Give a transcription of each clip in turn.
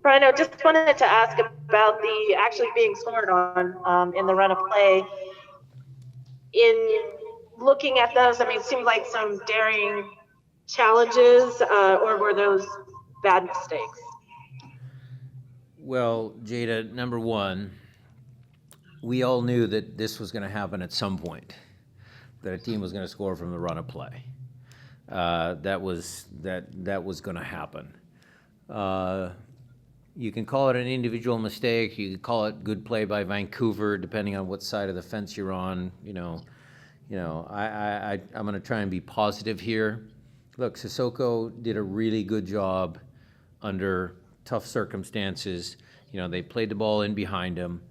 Brian, I just wanted to ask about the actually being scored on in the run of play. In looking at those, I mean, it seemed like some daring challenges, or were those bad mistakes? Well, Jada, number one, we all knew that this was going to happen at some point, that a team was going to score from the run of play. That was going to happen. You can call it an individual mistake. You can call it good play by Vancouver, depending on what side of the fence you're on. I'm going to try and be positive here. Look, Sissoko did a really good job under tough circumstances. They played the ball in behind him.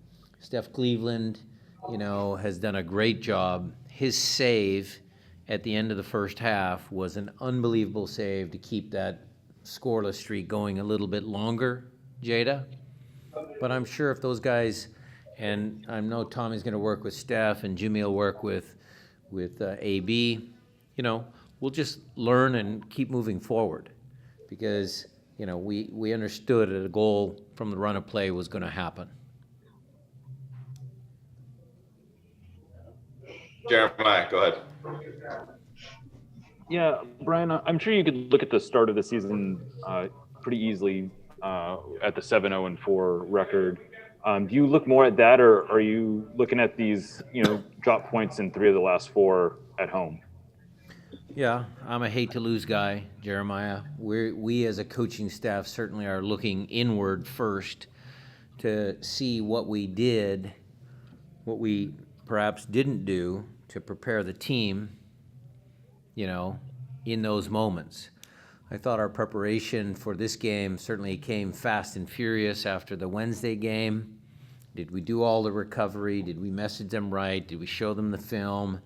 Steph Cleveland, has done a great job. His save at the end of the first half was an unbelievable save to keep that scoreless streak going a little bit longer, Jada. But I'm sure if those guys, and I know Tommy's going to work with Steph and Jimmy will work with AB, we'll just learn and keep moving forward because, we understood that a goal from the run of play was going to happen. Jeremiah, go ahead. Yeah, Brian, I'm sure you could look at the start of the season pretty easily at the 7-0-4 record. Do you look more at that, or are you looking at these, drop points in 3 of the last 4 at home? Yeah, I'm a hate to lose guy, Jeremiah. We as a coaching staff certainly are looking inward first to see what we did, what we perhaps didn't do to prepare the team, in those moments. I thought our preparation for this game certainly came fast and furious after the Wednesday game. Did we do all the recovery? Did we message them right? Did we show them the film?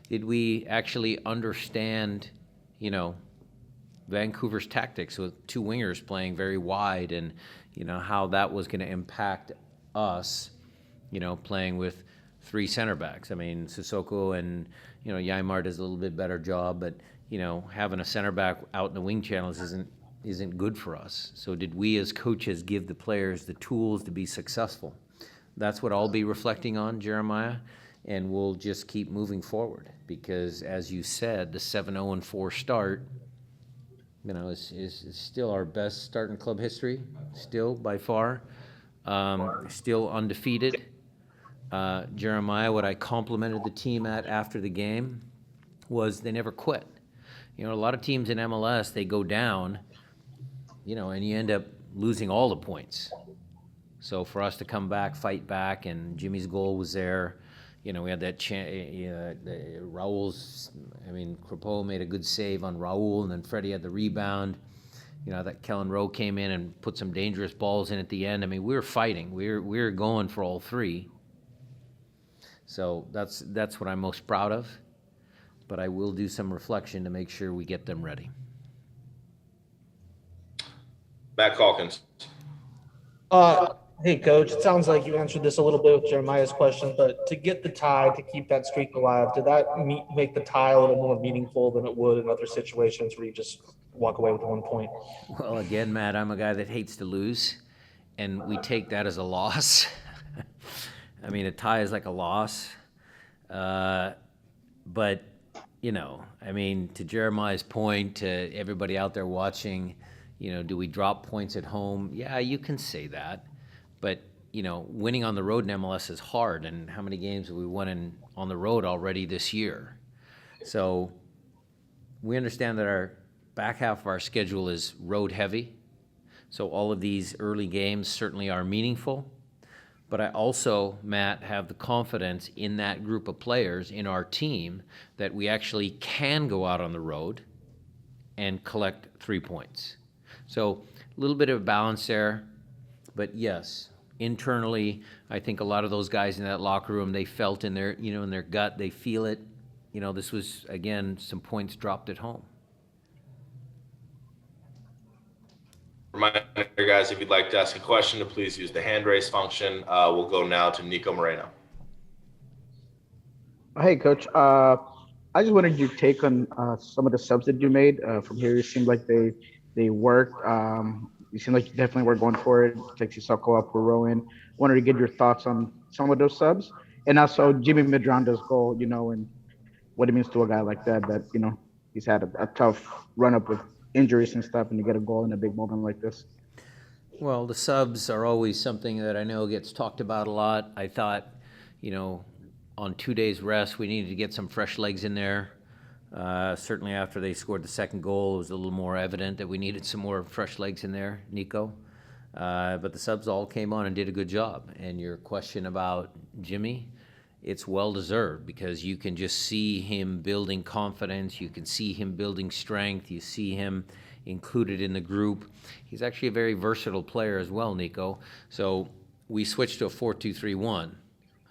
Did we actually understand, Vancouver's tactics with 2 wingers playing very wide and, how that was going to impact us, playing with 3 center backs. I mean, Sissoko and, Yaimar does a little bit better job, but, having a center back out in the wing channels isn't good for us. So did we as coaches give the players the tools to be successful? That's what I'll be reflecting on, Jeremiah, and we'll just keep moving forward because, as you said, the 7-0-4 start, is still our best start in club history, still by far, still undefeated. Jeremiah, what I complimented the team at after the game was they never quit. A lot of teams in MLS, they go down, and you end up losing all the points. So for us to come back, fight back, and Jimmy's goal was there. We had that Raul's, Crepeau made a good save on Raul, and then Freddie had the rebound. That Kellen Rowe came in and put some dangerous balls in at the end. We were fighting. We were going for all 3. So that's what I'm most proud of. But I will do some reflection to make sure we get them ready. Matt Calkins. Hey, Coach. It sounds like you answered this a little bit with Jeremiah's question, but to get the tie, to keep that streak alive, did that make the tie a little more meaningful than it would in other situations where you just walk away with 1 point? Well, again, Matt, I'm a guy that hates to lose, and we take that as a loss. A tie is like a loss. But, to Jeremiah's point, to everybody out there watching, do we drop points at home? Yeah, you can say that. But, winning on the road in MLS is hard. And how many games have we won on the road already this year? So we understand that our back half of our schedule is road heavy. So all of these early games certainly are meaningful. But I also, Matt, have the confidence in that group of players in our team that we actually can go out on the road and collect 3 points. So a little bit of a balance there. But yes, internally, I think a lot of those guys in that locker room, they felt in their, in their gut, they feel it. This was, again, some points dropped at home. Reminder, guys, if you'd like to ask a question, to please use the hand raise function. We'll go now to Nico Moreno. Hey, Coach. I just wanted your take on some of the subs that you made from here. It seemed like they worked. You seem like you definitely were going for it. Takes Sissoko up for Rowan. Wanted to get your thoughts on some of those subs, and also Jimmy Medranda's goal. And what it means to a guy like that. That he's had a tough run up with injuries and stuff, and to get a goal in a big moment like this. Well, the subs are always something that I know gets talked about a lot. I thought, on 2 days rest, we needed to get some fresh legs in there. Certainly after they scored the second goal, it was a little more evident that we needed some more fresh legs in there, Nico. But the subs all came on and did a good job. And your question about Jimmy, it's well-deserved because you can just see him building confidence. You can see him building strength. You see him included in the group. He's actually a very versatile player as well, Nico. So we switched to a 4-2-3-1.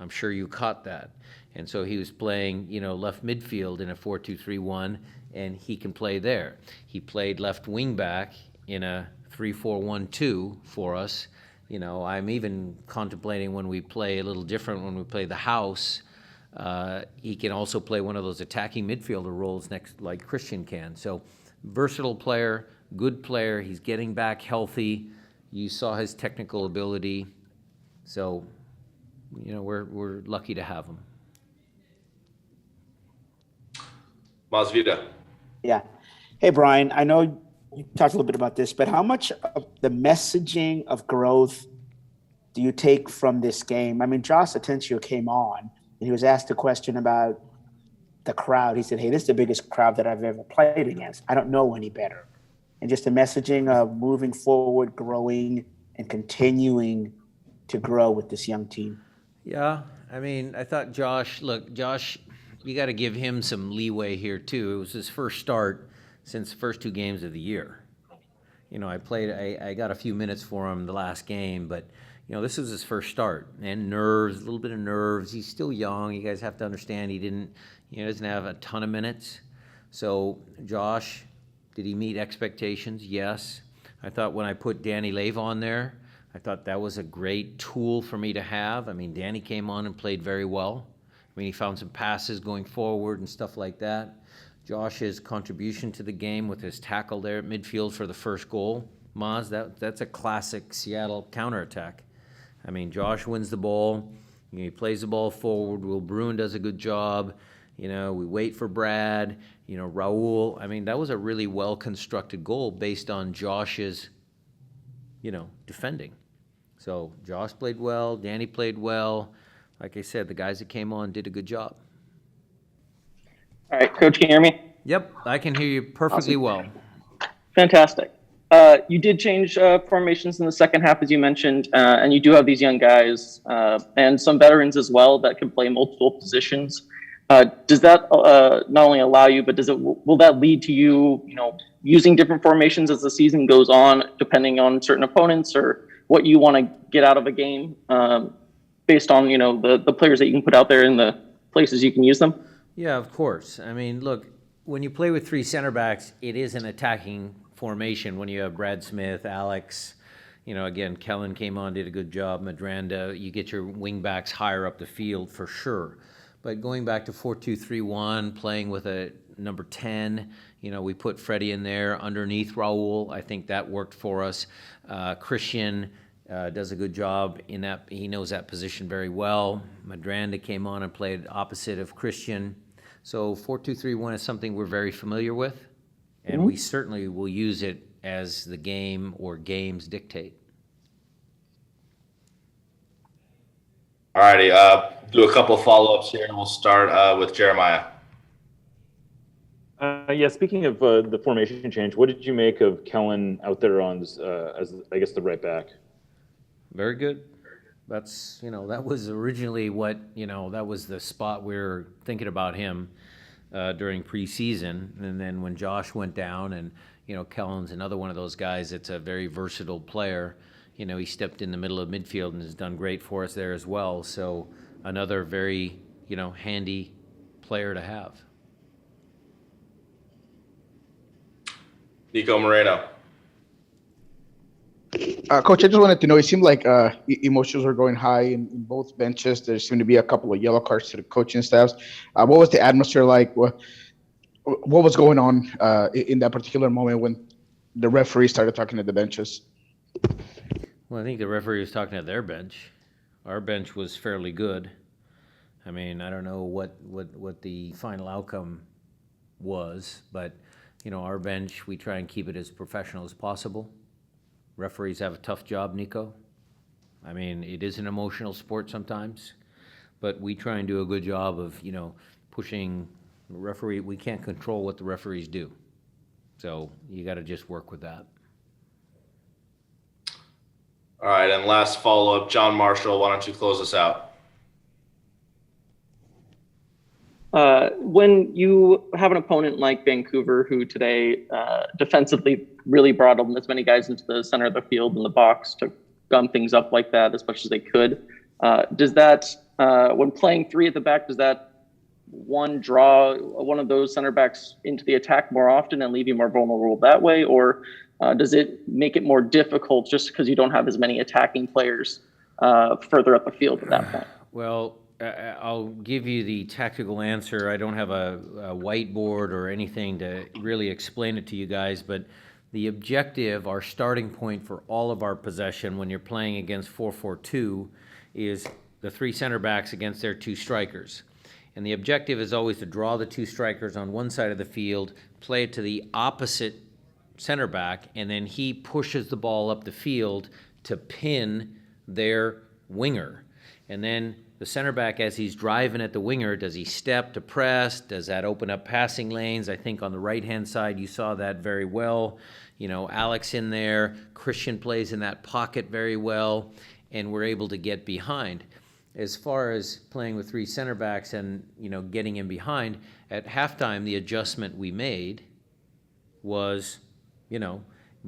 I'm sure you caught that. And so he was playing, left midfield in a 4-2-3-1, and he can play there. He played left wing back in a 3-4-1-2 for us. I'm even contemplating when we play a little different, when we play the house, he can also play one of those attacking midfielder roles next, like Christian can. So versatile player, good player. He's getting back healthy. You saw his technical ability. So, we're lucky to have him. Masvida. Yeah. Hey, Brian, I know you talked a little bit about this, but how much of the messaging of growth do you take from this game? I mean, Josh Atencio came on and he was asked a question about the crowd. He said, hey, this is the biggest crowd that I've ever played against. I don't know any better. And just the messaging of moving forward, growing, and continuing to grow with this young team. Yeah, I thought Josh, you got to give him some leeway here too. It was his first start since the first 2 games of the year. I got a few minutes for him the last game, but this was his first start, and a little bit of nerves. He's still young. You guys have to understand he doesn't have a ton of minutes. So Josh, did he meet expectations? Yes. I thought when I put Danny Lave on there, I thought that was a great tool for me to have. Danny came on and played very well. He found some passes going forward and stuff like that. Josh's contribution to the game with his tackle there at midfield for the first goal, Maz, that's a classic Seattle counterattack. Josh wins the ball. He plays the ball forward. Will Bruin does a good job. We wait for Brad. Raul. That was a really well-constructed goal based on Josh's, defending. So Josh played well. Danny played well. Like I said, the guys that came on did a good job. All right, Coach, can you hear me? Yep, I can hear you perfectly well. Fantastic. You did change formations in the second half, as you mentioned, and you do have these young guys and some veterans as well that can play multiple positions. Does that not only allow you, but will that lead to you, using different formations as the season goes on, depending on certain opponents or what you want to get out of a game, based on the players that you can put out there and the places you can use them? Yeah, of course. Look, when you play with 3 center backs, it is an attacking formation when you have Brad Smith, Alex, again, Kellen came on, did a good job, Medranda, you get your wing backs higher up the field for sure. But going back to 4-2-3-1, playing with a number 10, we put Freddie in there underneath Raul. I think that worked for us. Christian does a good job in that. He knows that position very well. Medranda came on and played opposite of Christian. So 4-2-3-1 is something we're very familiar with, and we certainly will use it as the game or games dictate. All righty, do a couple of follow-ups here, and we'll start with Jeremiah. Speaking of the formation change, what did you make of Kellen out there on as I guess the right back? Very good. That's, that was originally what, that was the spot we were thinking about him during preseason. And then when Josh went down and, Kellen's another one of those guys that's a very versatile player, he stepped in the middle of midfield and has done great for us there as well. So another very, handy player to have. Nico Moreno. Coach, I just wanted to know, it seemed like emotions were going high in both benches. There seemed to be a couple of yellow cards to the coaching staffs. What was the atmosphere like? What was going on in that particular moment when the referee started talking to the benches? Well, I think the referee was talking to their bench. Our bench was fairly good. I mean, I don't know what the final outcome was, but, our bench, we try and keep it as professional as possible. Referees have a tough job, Nico. I mean, it is an emotional sport sometimes, but we try and do a good job of, pushing the referee. We can't control what the referees do. So you got to just work with that. All right, and last follow-up, John Marshall, why don't you close us out? When you have an opponent like Vancouver, who today defensively really brought as many guys into the center of the field in the box to gun things up like that as much as they could, does that, when playing three at the back, does that draw one of those center backs into the attack more often and leave you more vulnerable that way? Or does it make it more difficult just because you don't have as many attacking players further up the field at that point? Well, I'll give you the tactical answer. I don't have a whiteboard or anything to really explain it to you guys, but the objective, our starting point for all of our possession when you're playing against 4-4-2 is the three center backs against their two strikers. And the objective is always to draw the two strikers on one side of the field, play it to the opposite center back, and then he pushes the ball up the field to pin their winger. And then the center back, as he's driving at the winger, does he step to press? Does that open up passing lanes? I think on the right-hand side, you saw that very well. Alex in there, Christian plays in that pocket very well, and we're able to get behind. As far as playing with three center backs and, getting in behind, at halftime, the adjustment we made was,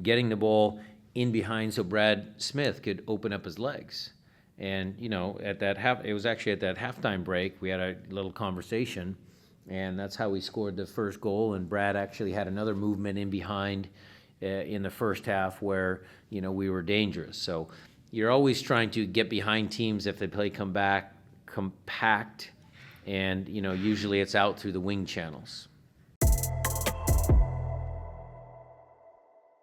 getting the ball in behind so Brad Smith could open up his legs. And, it was actually at that halftime break, we had a little conversation, and that's how we scored the first goal. And Brad actually had another movement in behind in the first half where, we were dangerous. So you're always trying to get behind teams if they play come back compact, and, usually it's out through the wing channels.